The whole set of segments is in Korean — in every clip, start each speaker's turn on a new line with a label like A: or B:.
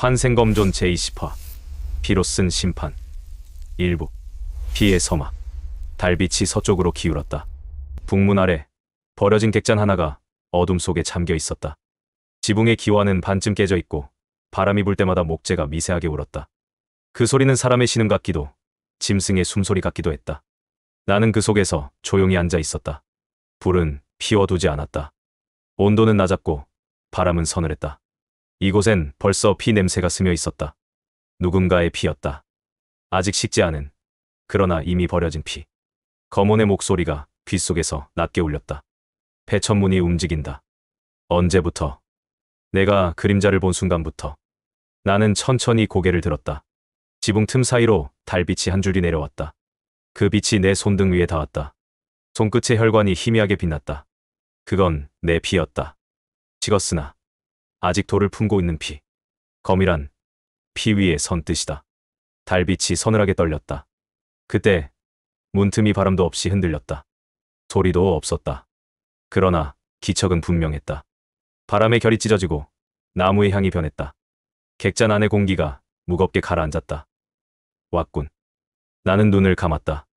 A: 환생검존 제20화 피로 쓴 심판. 일부. 피의 서막. 달빛이 서쪽으로 기울었다. 북문 아래 버려진 객잔 하나가 어둠 속에 잠겨 있었다. 지붕의 기와는 반쯤 깨져 있고 바람이 불 때마다 목재가 미세하게 울었다. 그 소리는 사람의 신음 같기도 짐승의 숨소리 같기도 했다. 나는 그 속에서 조용히 앉아 있었다. 불은 피워두지 않았다. 온도는 낮았고 바람은 서늘했다. 이곳엔 벌써 피 냄새가 스며 있었다. 누군가의 피였다. 아직 식지 않은, 그러나 이미 버려진 피. 거몬의 목소리가 귓속에서 낮게 울렸다. 폐천문이 움직인다. 언제부터? 내가 그림자를 본 순간부터. 나는 천천히 고개를 들었다. 지붕 틈 사이로 달빛이 한 줄이 내려왔다. 그 빛이 내 손등 위에 닿았다. 손끝의 혈관이 희미하게 빛났다. 그건 내 피였다. 식었으나 아직 돌을 품고 있는 피. 검이란 피 위에 선 뜻이다. 달빛이 서늘하게 떨렸다. 그때 문틈이 바람도 없이 흔들렸다. 소리도 없었다. 그러나 기척은 분명했다. 바람의 결이 찢어지고 나무의 향이 변했다. 객잔 안의 공기가 무겁게 가라앉았다. 왔군. 나는 눈을 감았다.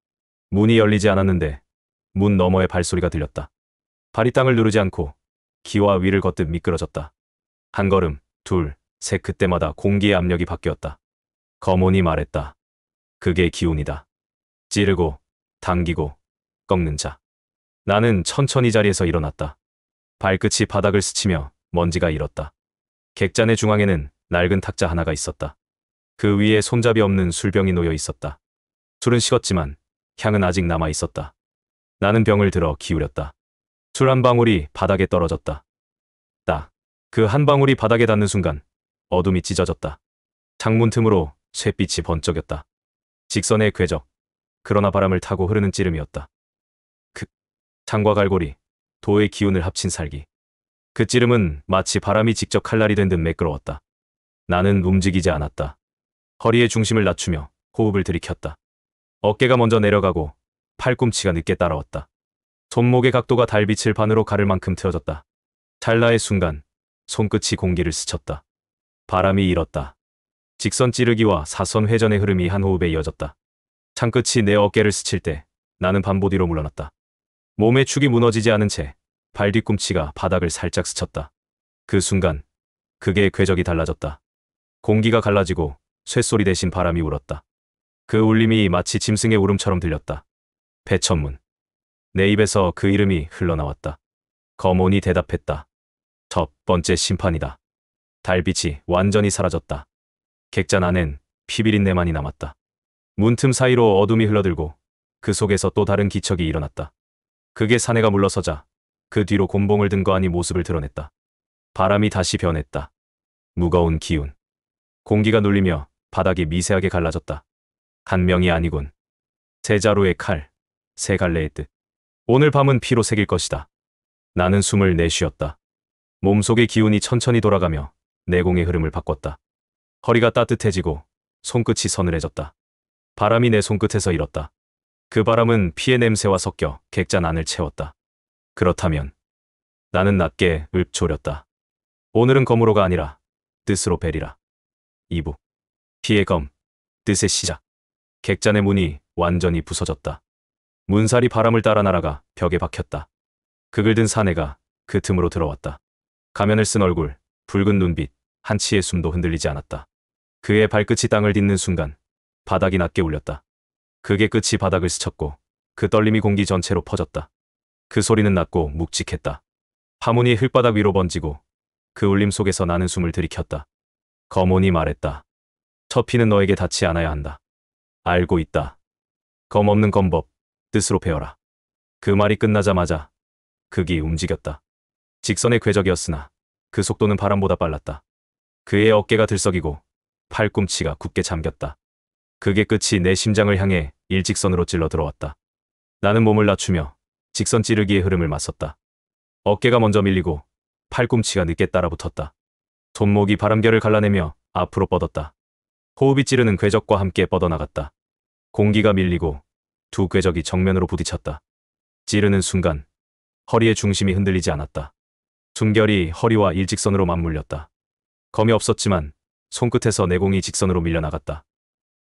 A: 문이 열리지 않았는데 문 너머의 발소리가 들렸다. 발이 땅을 누르지 않고 기와 위를 걷듯 미끄러졌다. 한 걸음, 둘, 셋, 그때마다 공기의 압력이 바뀌었다. 거몬이 말했다. 그게 기운이다. 찌르고, 당기고, 꺾는 자. 나는 천천히 자리에서 일어났다. 발끝이 바닥을 스치며 먼지가 일었다. 객잔의 중앙에는 낡은 탁자 하나가 있었다. 그 위에 손잡이 없는 술병이 놓여 있었다. 술은 식었지만 향은 아직 남아 있었다. 나는 병을 들어 기울였다. 술 한 방울이 바닥에 떨어졌다. 딱. 그 한 방울이 바닥에 닿는 순간 어둠이 찢어졌다. 창문 틈으로 쇠빛이 번쩍였다. 직선의 궤적, 그러나 바람을 타고 흐르는 찌름이었다. 창과 갈고리, 도의 기운을 합친 살기. 그 찌름은 마치 바람이 직접 칼날이 된 듯 매끄러웠다. 나는 움직이지 않았다. 허리의 중심을 낮추며 호흡을 들이켰다. 어깨가 먼저 내려가고 팔꿈치가 늦게 따라왔다. 손목의 각도가 달빛을 반으로 가를 만큼 틀어졌다. 찰나의 순간 손끝이 공기를 스쳤다. 바람이 일었다. 직선 찌르기와 사선 회전의 흐름이 한 호흡에 이어졌다. 창끝이 내 어깨를 스칠 때 나는 반보 뒤로 물러났다. 몸의 축이 무너지지 않은 채 발 뒤꿈치가 바닥을 살짝 스쳤다. 그 순간 그게 궤적이 달라졌다. 공기가 갈라지고 쇳소리 대신 바람이 울었다. 그 울림이 마치 짐승의 울음처럼 들렸다. 폐천문. 내 입에서 그 이름이 흘러나왔다. 거몬이 대답했다. 첫 번째 심판이다. 달빛이 완전히 사라졌다. 객잔 안엔 피비린내만이 남았다. 문틈 사이로 어둠이 흘러들고 그 속에서 또 다른 기척이 일어났다. 그게 사내가 물러서자 그 뒤로 곤봉을 든 거하니 모습을 드러냈다. 바람이 다시 변했다. 무거운 기운. 공기가 눌리며 바닥이 미세하게 갈라졌다. 한 명이 아니군. 세 자루의 칼, 세 갈래의 뜻. 오늘 밤은 피로 새길 것이다. 나는 숨을 내쉬었다. 몸속의 기운이 천천히 돌아가며 내공의 흐름을 바꿨다. 허리가 따뜻해지고 손끝이 서늘해졌다. 바람이 내 손끝에서 일었다. 그 바람은 피의 냄새와 섞여 객잔 안을 채웠다. 그렇다면 나는 낮게 읊조렸다. 오늘은 검으로가 아니라 뜻으로 베리라. 2부. 피의 검, 뜻의 시작. 객잔의 문이 완전히 부서졌다. 문살이 바람을 따라 날아가 벽에 박혔다. 극을 든 사내가 그 틈으로 들어왔다. 가면을 쓴 얼굴, 붉은 눈빛, 한치의 숨도 흔들리지 않았다. 그의 발끝이 땅을 딛는 순간 바닥이 낮게 울렸다. 그게 끝이 바닥을 스쳤고 그 떨림이 공기 전체로 퍼졌다. 그 소리는 낮고 묵직했다. 파문이 흙바닥 위로 번지고 그 울림 속에서 나는 숨을 들이켰다. 거몬이 말했다. 첫 피는 너에게 닿지 않아야 한다. 알고 있다. 검 없는 검법, 뜻으로 베어라. 그 말이 끝나자마자 극이 움직였다. 직선의 궤적이었으나 그 속도는 바람보다 빨랐다. 그의 어깨가 들썩이고 팔꿈치가 굳게 잠겼다. 그게 끝이 내 심장을 향해 일직선으로 찔러 들어왔다. 나는 몸을 낮추며 직선 찌르기의 흐름을 맞섰다. 어깨가 먼저 밀리고 팔꿈치가 늦게 따라붙었다. 손목이 바람결을 갈라내며 앞으로 뻗었다. 호흡이 찌르는 궤적과 함께 뻗어나갔다. 공기가 밀리고 두 궤적이 정면으로 부딪혔다. 찌르는 순간 허리의 중심이 흔들리지 않았다. 숨결이 허리와 일직선으로 맞물렸다. 검이 없었지만 손끝에서 내공이 직선으로 밀려나갔다.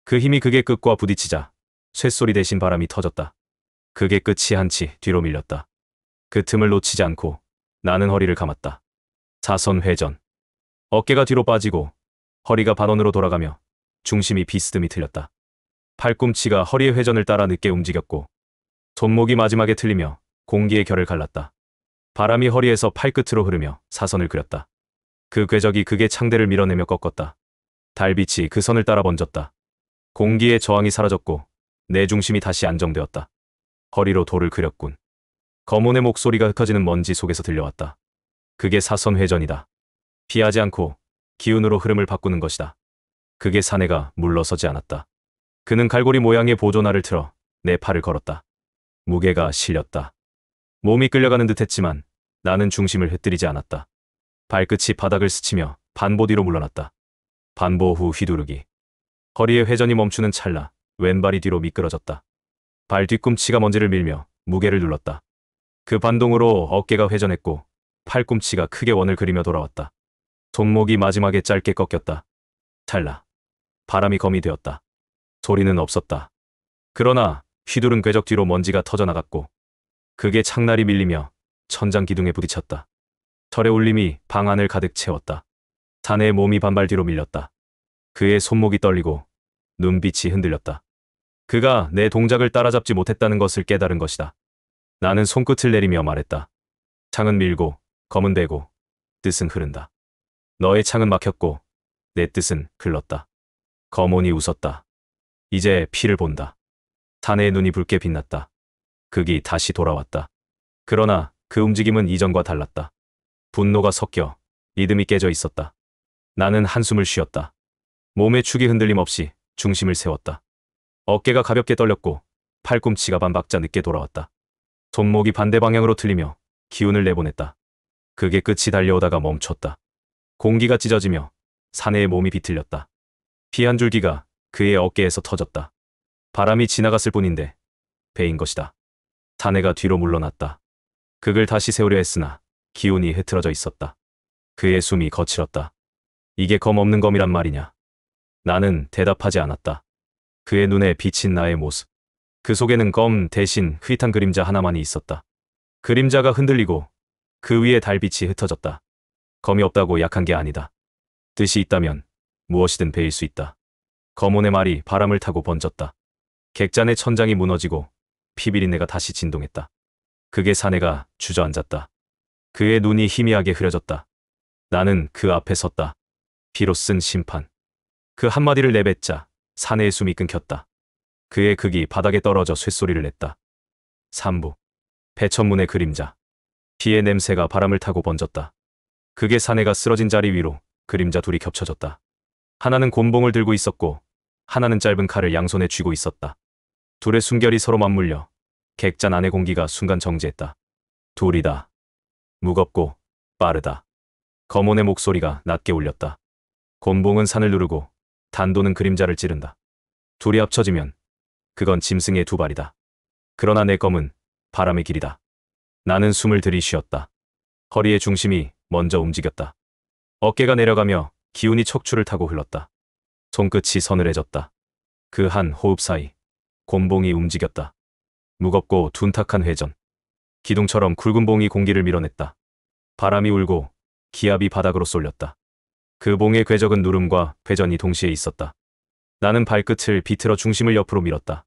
A: 그 힘이 극의 끝과 부딪히자 쇳소리 대신 바람이 터졌다. 극의 끝이 한치 뒤로 밀렸다. 그 틈을 놓치지 않고 나는 허리를 감았다. 사선 회전. 어깨가 뒤로 빠지고 허리가 반원으로 돌아가며 중심이 비스듬히 틀렸다. 팔꿈치가 허리의 회전을 따라 늦게 움직였고 손목이 마지막에 틀리며 공기의 결을 갈랐다. 바람이 허리에서 팔끝으로 흐르며 사선을 그렸다. 그 궤적이 극의 창대를 밀어내며 꺾었다. 달빛이 그 선을 따라 번졌다. 공기의 저항이 사라졌고 내 중심이 다시 안정되었다. 허리로 돌을 그렸군. 거몬의 목소리가 흩어지는 먼지 속에서 들려왔다. 그게 사선 회전이다. 피하지 않고 기운으로 흐름을 바꾸는 것이다. 그게 사내가 물러서지 않았다. 그는 갈고리 모양의 보조날을 틀어 내 팔을 걸었다. 무게가 실렸다. 몸이 끌려가는 듯했지만 나는 중심을 흐트리지 않았다. 발끝이 바닥을 스치며 반보 뒤로 물러났다. 반보 후 휘두르기. 허리의 회전이 멈추는 찰나 왼발이 뒤로 미끄러졌다. 발 뒤꿈치가 먼지를 밀며 무게를 눌렀다. 그 반동으로 어깨가 회전했고 팔꿈치가 크게 원을 그리며 돌아왔다. 손목이 마지막에 짧게 꺾였다. 찰나. 바람이 검이 되었다. 소리는 없었다. 그러나 휘두른 궤적 뒤로 먼지가 터져나갔고 그게 창날이 밀리며 천장 기둥에 부딪혔다. 철의 울림이 방 안을 가득 채웠다. 사내의 몸이 반발 뒤로 밀렸다. 그의 손목이 떨리고 눈빛이 흔들렸다. 그가 내 동작을 따라잡지 못했다는 것을 깨달은 것이다. 나는 손끝을 내리며 말했다. 창은 밀고 검은 되고 뜻은 흐른다. 너의 창은 막혔고 내 뜻은 흘렀다. 거몬이 웃었다. 이제 피를 본다. 사내의 눈이 붉게 빛났다. 극이 다시 돌아왔다. 그러나 그 움직임은 이전과 달랐다. 분노가 섞여 리듬이 깨져 있었다. 나는 한숨을 쉬었다. 몸의 축이 흔들림 없이 중심을 세웠다. 어깨가 가볍게 떨렸고 팔꿈치가 반박자 늦게 돌아왔다. 손목이 반대 방향으로 틀리며 기운을 내보냈다. 극의 끝이 달려오다가 멈췄다. 공기가 찢어지며 사내의 몸이 비틀렸다. 피 한 줄기가 그의 어깨에서 터졌다. 바람이 지나갔을 뿐인데 배인 것이다. 사내가 뒤로 물러났다. 극을 다시 세우려 했으나 기운이 흐트러져 있었다. 그의 숨이 거칠었다. 이게 검 없는 검이란 말이냐? 나는 대답하지 않았다. 그의 눈에 비친 나의 모습. 그 속에는 검 대신 흐릿한 그림자 하나만이 있었다. 그림자가 흔들리고 그 위에 달빛이 흩어졌다. 검이 없다고 약한 게 아니다. 뜻이 있다면 무엇이든 베일 수 있다. 거몬의 말이 바람을 타고 번졌다. 객잔의 천장이 무너지고 피비린내가 다시 진동했다. 극의 사내가 주저앉았다. 그의 눈이 희미하게 흐려졌다. 나는 그 앞에 섰다. 피로 쓴 심판. 그 한마디를 내뱉자 사내의 숨이 끊겼다. 그의 극이 바닥에 떨어져 쇳소리를 냈다. 3부. 배천문의 그림자. 피의 냄새가 바람을 타고 번졌다. 극의 사내가 쓰러진 자리 위로 그림자 둘이 겹쳐졌다. 하나는 곤봉을 들고 있었고 하나는 짧은 칼을 양손에 쥐고 있었다. 둘의 숨결이 서로 맞물려 객잔 안의 공기가 순간 정지했다. 둘이다. 무겁고 빠르다. 거몬의 목소리가 낮게 울렸다. 곤봉은 산을 누르고 단도는 그림자를 찌른다. 둘이 합쳐지면 그건 짐승의 두 발이다. 그러나 내 검은 바람의 길이다. 나는 숨을 들이쉬었다. 허리의 중심이 먼저 움직였다. 어깨가 내려가며 기운이 척추를 타고 흘렀다. 손끝이 서늘해졌다. 그 한 호흡 사이 곤봉이 움직였다. 무겁고 둔탁한 회전. 기둥처럼 굵은 봉이 공기를 밀어냈다. 바람이 울고 기압이 바닥으로 쏠렸다. 그 봉의 궤적은 누름과 회전이 동시에 있었다. 나는 발끝을 비틀어 중심을 옆으로 밀었다.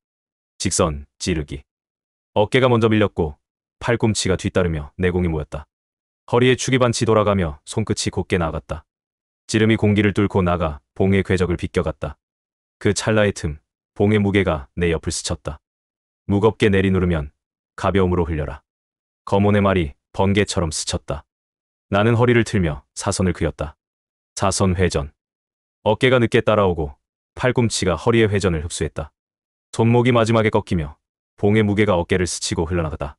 A: 직선, 찌르기. 어깨가 먼저 밀렸고 팔꿈치가 뒤따르며 내공이 모였다. 허리에 축이 반치 돌아가며 손끝이 곧게 나갔다. 찌름이 공기를 뚫고 나가 봉의 궤적을 비껴갔다. 그 찰나의 틈, 봉의 무게가 내 옆을 스쳤다. 무겁게 내리누르면 가벼움으로 흘려라. 거몬의 말이 번개처럼 스쳤다. 나는 허리를 틀며 사선을 그렸다. 사선 회전. 어깨가 늦게 따라오고 팔꿈치가 허리의 회전을 흡수했다. 손목이 마지막에 꺾이며 봉의 무게가 어깨를 스치고 흘러나갔다.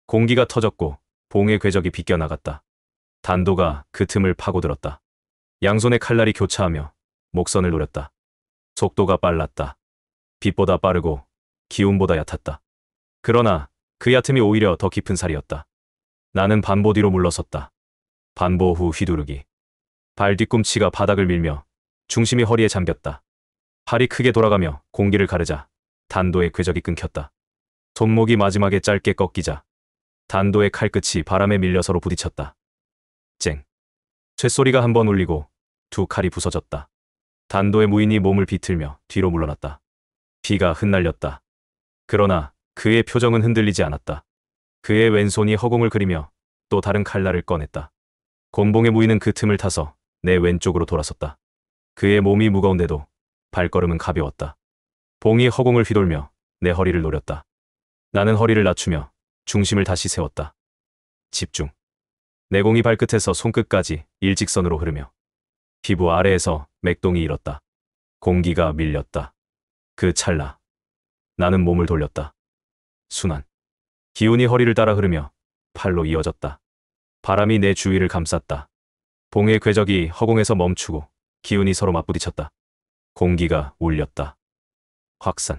A: 공기가 터졌고 봉의 궤적이 비껴나갔다. 단도가 그 틈을 파고들었다. 양손의 칼날이 교차하며 목선을 노렸다. 속도가 빨랐다. 빛보다 빠르고 기운보다 얕았다. 그러나 그 얕음이 오히려 더 깊은 살이었다. 나는 반보 뒤로 물러섰다. 반보 후 휘두르기. 발 뒤꿈치가 바닥을 밀며 중심이 허리에 잠겼다. 팔이 크게 돌아가며 공기를 가르자 단도의 궤적이 끊겼다. 손목이 마지막에 짧게 꺾이자 단도의 칼끝이 바람에 밀려 서로 부딪혔다. 쨍. 쇳소리가 한 번 울리고 두 칼이 부서졌다. 단도의 무인이 몸을 비틀며 뒤로 물러났다. 피가 흩날렸다. 그러나 그의 표정은 흔들리지 않았다. 그의 왼손이 허공을 그리며 또 다른 칼날을 꺼냈다. 곤봉의 무인은 그 틈을 타서 내 왼쪽으로 돌아섰다. 그의 몸이 무거운데도 발걸음은 가벼웠다. 봉이 허공을 휘돌며 내 허리를 노렸다. 나는 허리를 낮추며 중심을 다시 세웠다. 집중. 내공이 발끝에서 손끝까지 일직선으로 흐르며 피부 아래에서 맥동이 일었다. 공기가 밀렸다. 그 찰나 나는 몸을 돌렸다. 순환. 기운이 허리를 따라 흐르며 팔로 이어졌다. 바람이 내 주위를 감쌌다. 봉의 궤적이 허공에서 멈추고 기운이 서로 맞부딪혔다. 공기가 울렸다. 확산.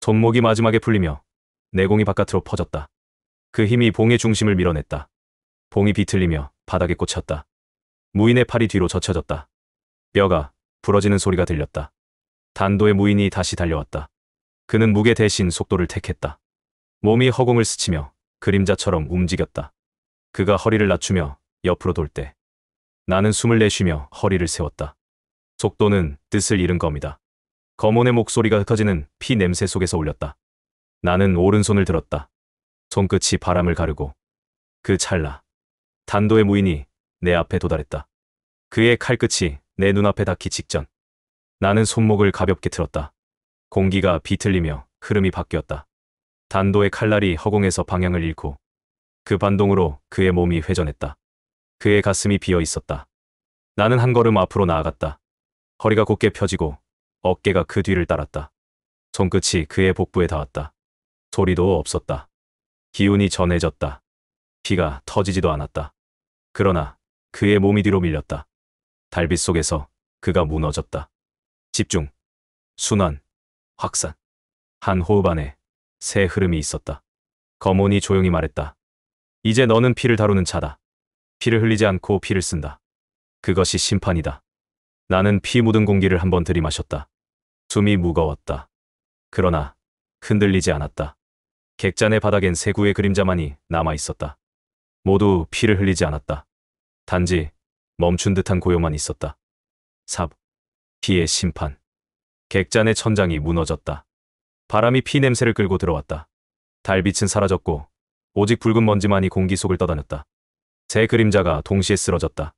A: 손목이 마지막에 풀리며 내공이 바깥으로 퍼졌다. 그 힘이 봉의 중심을 밀어냈다. 봉이 비틀리며 바닥에 꽂혔다. 무인의 팔이 뒤로 젖혀졌다. 뼈가 부러지는 소리가 들렸다. 단도의 무인이 다시 달려왔다. 그는 무게 대신 속도를 택했다. 몸이 허공을 스치며 그림자처럼 움직였다. 그가 허리를 낮추며 옆으로 돌 때 나는 숨을 내쉬며 허리를 세웠다. 속도는 뜻을 잃은 검이다. 검온의 목소리가 흩어지는 피 냄새 속에서 울렸다. 나는 오른손을 들었다. 손끝이 바람을 가르고 그 찰나 단도의 무인이 내 앞에 도달했다. 그의 칼끝이 내 눈앞에 닿기 직전 나는 손목을 가볍게 틀었다. 공기가 비틀리며 흐름이 바뀌었다. 단도의 칼날이 허공에서 방향을 잃고 그 반동으로 그의 몸이 회전했다. 그의 가슴이 비어 있었다. 나는 한 걸음 앞으로 나아갔다. 허리가 곧게 펴지고 어깨가 그 뒤를 따랐다. 손끝이 그의 복부에 닿았다. 소리도 없었다. 기운이 전해졌다. 피가 터지지도 않았다. 그러나 그의 몸이 뒤로 밀렸다. 달빛 속에서 그가 무너졌다. 집중, 순환, 확산. 한 호흡 안에 새 흐름이 있었다. 검온이 조용히 말했다. 이제 너는 피를 다루는 자다. 피를 흘리지 않고 피를 쓴다. 그것이 심판이다. 나는 피 묻은 공기를 한번 들이마셨다. 숨이 무거웠다. 그러나 흔들리지 않았다. 객잔의 바닥엔 세 구의 그림자만이 남아있었다. 모두 피를 흘리지 않았다. 단지 멈춘 듯한 고요만 있었다. 삽. 피의 심판. 객잔의 천장이 무너졌다. 바람이 피 냄새를 끌고 들어왔다. 달빛은 사라졌고 오직 붉은 먼지만이 공기 속을 떠다녔다. 세 그림자가 동시에 쓰러졌다.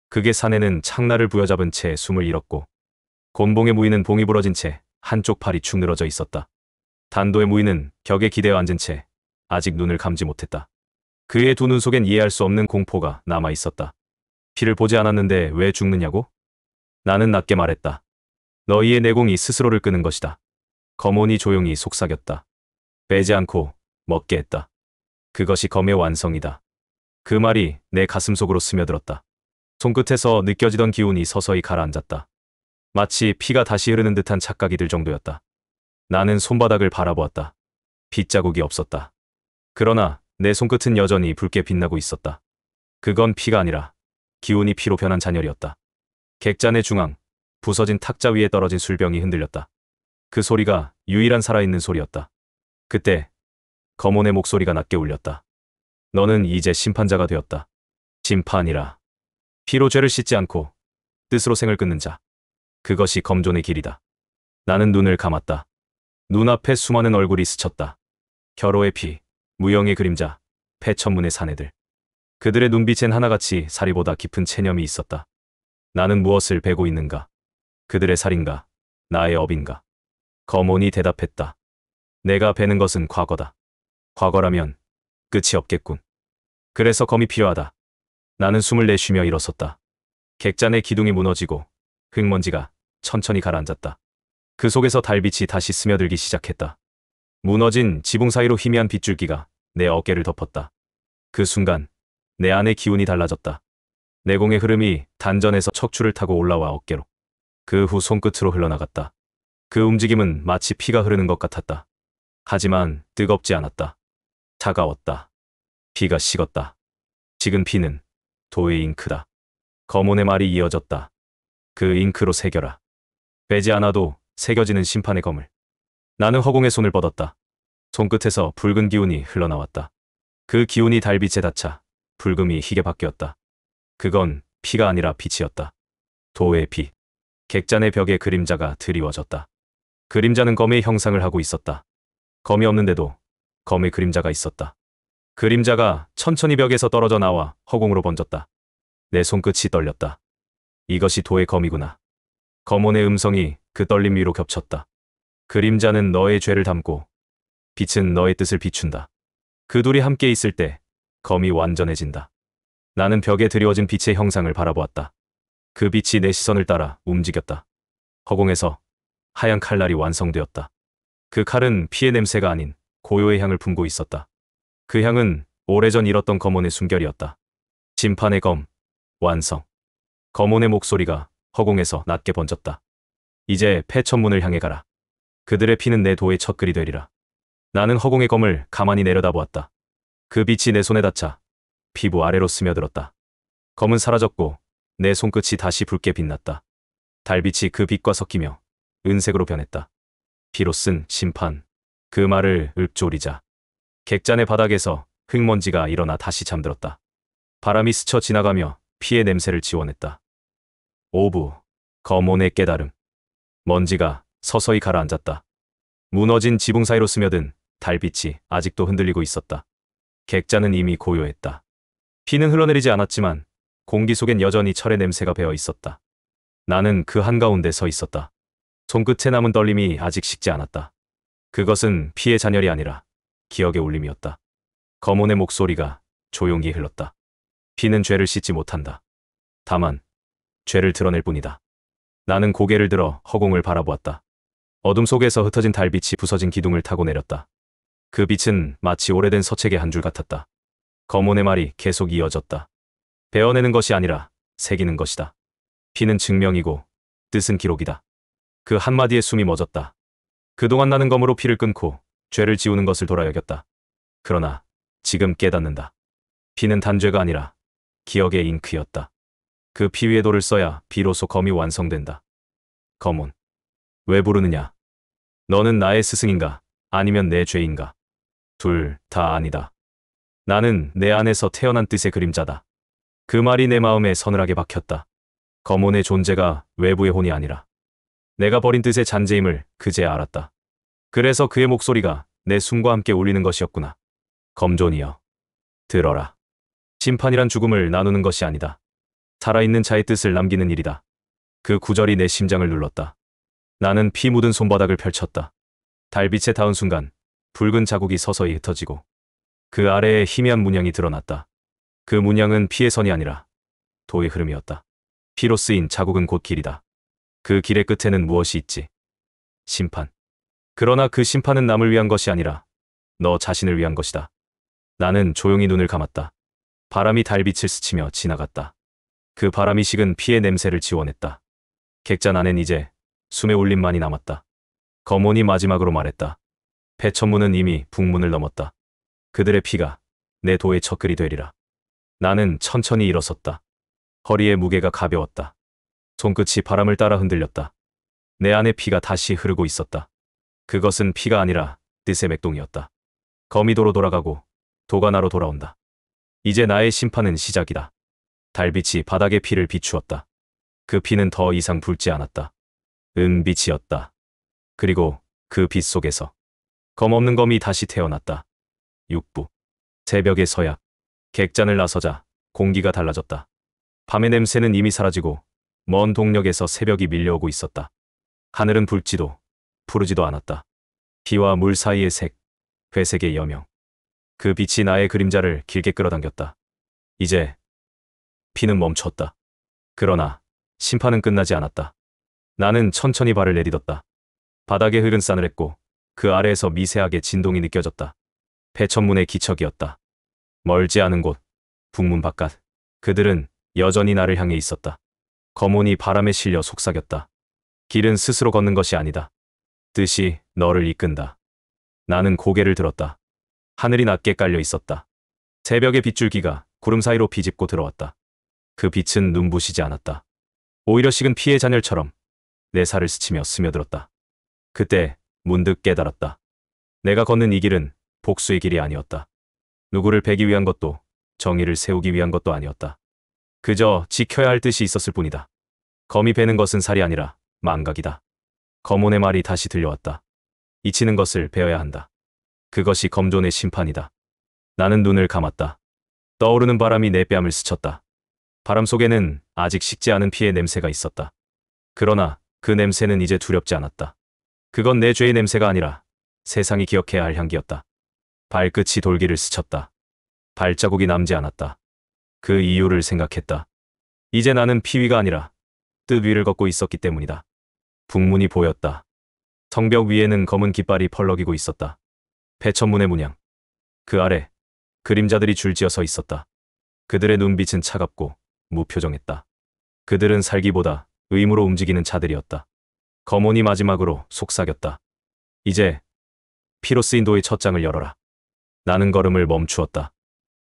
A: 극의 사내는 창날을 부여잡은 채 숨을 잃었고 곤봉의 무인은 봉이 부러진 채 한쪽 팔이 축 늘어져 있었다. 단도의 무인은 격에 기대어 앉은 채 아직 눈을 감지 못했다. 그의 두 눈 속엔 이해할 수 없는 공포가 남아 있었다. 피를 보지 않았는데 왜 죽느냐고? 나는 낮게 말했다. 너희의 내공이 스스로를 끄는 것이다. 검온이 조용히 속삭였다. 빼지 않고 먹게 했다. 그것이 검의 완성이다. 그 말이 내 가슴 속으로 스며들었다. 손끝에서 느껴지던 기운이 서서히 가라앉았다. 마치 피가 다시 흐르는 듯한 착각이 들 정도였다. 나는 손바닥을 바라보았다. 빗자국이 없었다. 그러나 내 손끝은 여전히 붉게 빛나고 있었다. 그건 피가 아니라 기운이 피로 변한 잔열이었다. 객잔의 중앙, 부서진 탁자 위에 떨어진 술병이 흔들렸다. 그 소리가 유일한 살아있는 소리였다. 그때 검온의 목소리가 낮게 울렸다. 너는 이제 심판자가 되었다. 심판이라. 피로 죄를 씻지 않고 뜻으로 생을 끊는 자. 그것이 검존의 길이다. 나는 눈을 감았다. 눈앞에 수많은 얼굴이 스쳤다. 혈오의 피, 무영의 그림자, 폐천문의 사내들. 그들의 눈빛엔 하나같이 사리보다 깊은 체념이 있었다. 나는 무엇을 베고 있는가? 그들의 살인가? 나의 업인가? 검온이 대답했다. 내가 베는 것은 과거다. 과거라면 끝이 없겠군. 그래서 검이 필요하다. 나는 숨을 내쉬며 일어섰다. 객잔의 기둥이 무너지고 흙먼지가 천천히 가라앉았다. 그 속에서 달빛이 다시 스며들기 시작했다. 무너진 지붕 사이로 희미한 빗줄기가 내 어깨를 덮었다. 그 순간 내 안의 기운이 달라졌다. 내공의 흐름이 단전에서 척추를 타고 올라와 어깨로. 그 후 손끝으로 흘러나갔다. 그 움직임은 마치 피가 흐르는 것 같았다. 하지만 뜨겁지 않았다. 차가웠다. 피가 식었다. 식은 피는 도의 잉크다. 검온의 말이 이어졌다. 그 잉크로 새겨라. 빼지 않아도 새겨지는 심판의 검을. 나는 허공에 손을 뻗었다. 손끝에서 붉은 기운이 흘러나왔다. 그 기운이 달빛에 닿자 붉음이 희게 바뀌었다. 그건 피가 아니라 빛이었다. 도의 피. 객잔의 벽에 그림자가 드리워졌다. 그림자는 검의 형상을 하고 있었다. 검이 없는데도 검의 그림자가 있었다. 그림자가 천천히 벽에서 떨어져 나와 허공으로 번졌다. 내 손끝이 떨렸다. 이것이 도의 검이구나. 검혼의 음성이 그 떨림 위로 겹쳤다. 그림자는 너의 죄를 담고 빛은 너의 뜻을 비춘다. 그 둘이 함께 있을 때 검이 완전해진다. 나는 벽에 드리워진 빛의 형상을 바라보았다. 그 빛이 내 시선을 따라 움직였다. 허공에서 하얀 칼날이 완성되었다. 그 칼은 피의 냄새가 아닌 고요의 향을 품고 있었다. 그 향은 오래전 잃었던 검혼의 숨결이었다. 심판의 검, 완성. 검혼의 목소리가 허공에서 낮게 번졌다. 이제 폐천문을 향해 가라. 그들의 피는 내 도의 첫글이 되리라. 나는 허공의 검을 가만히 내려다보았다. 그 빛이 내 손에 닿자 피부 아래로 스며들었다. 검은 사라졌고 내 손끝이 다시 붉게 빛났다. 달빛이 그 빛과 섞이며 은색으로 변했다. 피로 쓴 심판. 그 말을 읊조리자 객잔의 바닥에서 흙먼지가 일어나 다시 잠들었다. 바람이 스쳐 지나가며 피의 냄새를 지워냈다. 오부. 검혼의 깨달음. 먼지가 서서히 가라앉았다. 무너진 지붕 사이로 스며든 달빛이 아직도 흔들리고 있었다. 객잔은 이미 고요했다. 피는 흘러내리지 않았지만 공기 속엔 여전히 철의 냄새가 배어 있었다. 나는 그 한가운데 서 있었다. 손끝에 남은 떨림이 아직 식지 않았다. 그것은 피의 잔열이 아니라 기억의 울림이었다. 검혼의 목소리가 조용히 흘렀다. 피는 죄를 씻지 못한다. 다만 죄를 드러낼 뿐이다. 나는 고개를 들어 허공을 바라보았다. 어둠 속에서 흩어진 달빛이 부서진 기둥을 타고 내렸다. 그 빛은 마치 오래된 서책의 한 줄 같았다. 검혼의 말이 계속 이어졌다. 베어내는 것이 아니라 새기는 것이다. 피는 증명이고 뜻은 기록이다. 그 한마디에 숨이 멎었다. 그동안 나는 검으로 피를 끊고 죄를 지우는 것을 돌아 여겼다. 그러나 지금 깨닫는다. 피는 단죄가 아니라 기억의 잉크였다. 그 피 위에 돌을 써야 비로소 검이 완성된다. 검혼. 왜 부르느냐? 너는 나의 스승인가? 아니면 내 죄인가? 둘 다 아니다. 나는 내 안에서 태어난 뜻의 그림자다. 그 말이 내 마음에 서늘하게 박혔다. 검혼의 존재가 외부의 혼이 아니라 내가 버린 뜻의 잔재임을 그제야 알았다. 그래서 그의 목소리가 내 숨과 함께 울리는 것이었구나. 검존이여, 들어라. 심판이란 죽음을 나누는 것이 아니다. 살아있는 자의 뜻을 남기는 일이다. 그 구절이 내 심장을 눌렀다. 나는 피 묻은 손바닥을 펼쳤다. 달빛에 닿은 순간 붉은 자국이 서서히 흩어지고 그 아래에 희미한 문양이 드러났다. 그 문양은 피의 선이 아니라 도의 흐름이었다. 피로 쓰인 자국은 곧 길이다. 그 길의 끝에는 무엇이 있지? 심판. 그러나 그 심판은 남을 위한 것이 아니라 너 자신을 위한 것이다. 나는 조용히 눈을 감았다. 바람이 달빛을 스치며 지나갔다. 그 바람이 식은 피의 냄새를 지워냈다. 객잔 안엔 이제 숨의 울림만이 남았다. 검혼이 마지막으로 말했다. 폐천문은 이미 북문을 넘었다. 그들의 피가 내 도의 첫글이 되리라. 나는 천천히 일어섰다. 허리의 무게가 가벼웠다. 손끝이 바람을 따라 흔들렸다. 내 안에 피가 다시 흐르고 있었다. 그것은 피가 아니라 뜻의 맥동이었다. 검이 도로 돌아가고 도가 나로 돌아온다. 이제 나의 심판은 시작이다. 달빛이 바닥의 피를 비추었다. 그 피는 더 이상 붉지 않았다. 은빛이었다. 그리고 그 빛 속에서 검 없는 검이 다시 태어났다. 육부. 새벽의 서약. 객잔을 나서자 공기가 달라졌다. 밤의 냄새는 이미 사라지고 먼 동력에서 새벽이 밀려오고 있었다. 하늘은 붉지도 푸르지도 않았다. 피와 물 사이의 색, 회색의 여명. 그 빛이 나의 그림자를 길게 끌어당겼다. 이제 피는 멈췄다. 그러나 심판은 끝나지 않았다. 나는 천천히 발을 내딛었다. 바닥에 흙은 싸늘했고 그 아래에서 미세하게 진동이 느껴졌다. 폐천문의 기척이었다. 멀지 않은 곳, 북문 바깥. 그들은 여전히 나를 향해 있었다. 검혼이 바람에 실려 속삭였다. 길은 스스로 걷는 것이 아니다. 뜻이 너를 이끈다. 나는 고개를 들었다. 하늘이 낮게 깔려 있었다. 새벽의 빗줄기가 구름 사이로 비집고 들어왔다. 그 빛은 눈부시지 않았다. 오히려 식은 피의 잔열처럼 내 살을 스치며 스며들었다. 그때 문득 깨달았다. 내가 걷는 이 길은 복수의 길이 아니었다. 누구를 베기 위한 것도 정의를 세우기 위한 것도 아니었다. 그저 지켜야 할 뜻이 있었을 뿐이다. 검이 베는 것은 살이 아니라 망각이다. 검혼의 말이 다시 들려왔다. 잊히는 것을 배워야 한다. 그것이 검존의 심판이다. 나는 눈을 감았다. 떠오르는 바람이 내 뺨을 스쳤다. 바람 속에는 아직 식지 않은 피의 냄새가 있었다. 그러나 그 냄새는 이제 두렵지 않았다. 그건 내 죄의 냄새가 아니라 세상이 기억해야 할 향기였다. 발끝이 돌기를 스쳤다. 발자국이 남지 않았다. 그 이유를 생각했다. 이제 나는 피위가 아니라 뜻 위를 걷고 있었기 때문이다. 북문이 보였다. 성벽 위에는 검은 깃발이 펄럭이고 있었다. 폐천문의 문양. 그 아래 그림자들이 줄지어 서 있었다. 그들의 눈빛은 차갑고 무표정했다. 그들은 살기보다 의무로 움직이는 자들이었다. 검혼이 마지막으로 속삭였다. 이제 피로 쓰인 도의 첫 장을 열어라. 나는 걸음을 멈추었다.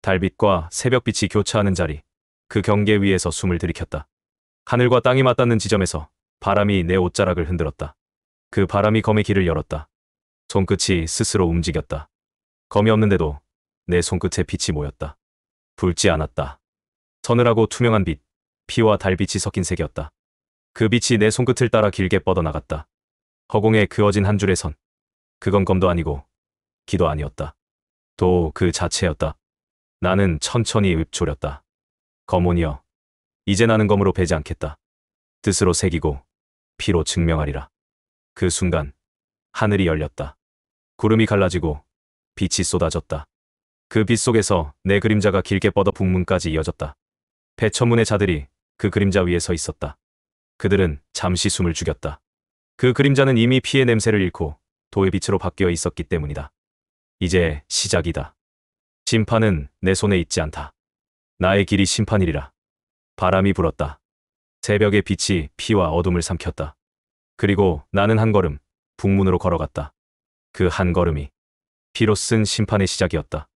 A: 달빛과 새벽빛이 교차하는 자리, 그 경계 위에서 숨을 들이켰다. 하늘과 땅이 맞닿는 지점에서 바람이 내 옷자락을 흔들었다. 그 바람이 검의 길을 열었다. 손끝이 스스로 움직였다. 검이 없는데도 내 손끝에 빛이 모였다. 붉지 않았다. 서늘하고 투명한 빛, 피와 달빛이 섞인 색이었다. 그 빛이 내 손끝을 따라 길게 뻗어나갔다. 허공에 그어진 한 줄의 선. 그건 검도 아니고 기도 아니었다. 도 그 자체였다. 나는 천천히 읊조렸다. 검혼이여, 이제 나는 검으로 베지 않겠다. 뜻으로 새기고 피로 증명하리라. 그 순간 하늘이 열렸다. 구름이 갈라지고 빛이 쏟아졌다. 그 빛 속에서 내 그림자가 길게 뻗어 북문까지 이어졌다. 폐천문의 자들이 그 그림자 위에 서 있었다. 그들은 잠시 숨을 죽였다. 그 그림자는 이미 피의 냄새를 잃고 도의 빛으로 바뀌어 있었기 때문이다. 이제 시작이다. 심판은 내 손에 있지 않다. 나의 길이 심판이리라. 바람이 불었다. 새벽의 빛이 피와 어둠을 삼켰다. 그리고 나는 한 걸음 북문으로 걸어갔다. 그 한 걸음이 피로 쓴 심판의 시작이었다.